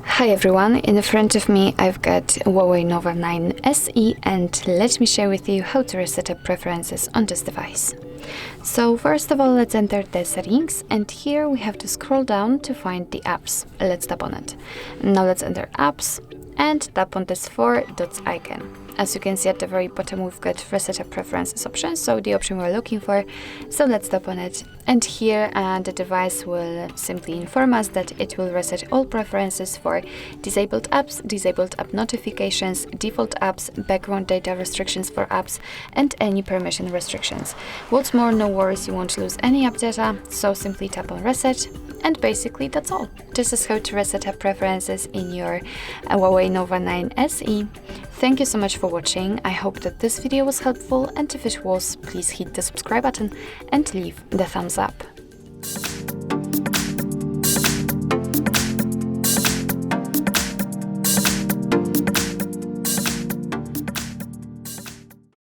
Hi everyone, in front of me I've got HUAWEI Nova 9 SE, and let me share with you how to reset up preferences on this device. So first of all, let's enter the settings, and here we have to scroll down to find the apps. Let's tap on it. Now let's enter apps and tap on this 4 dots icon. As you can see at the very bottom, we've got reset up preferences option, so the option we're looking for. So let's tap on it, and here the device will simply inform us that it will reset all preferences for disabled apps, disabled app notifications, default apps, background data restrictions for apps, and any permission restrictions. What's more, no worries, you won't lose any app data, so simply tap on reset, and basically that's all. This is how to reset up preferences in your HUAWEI Nova 9 SE. Thank you so much for watching. I hope that this video was helpful, and if it was, please hit the subscribe button and leave the thumbs up.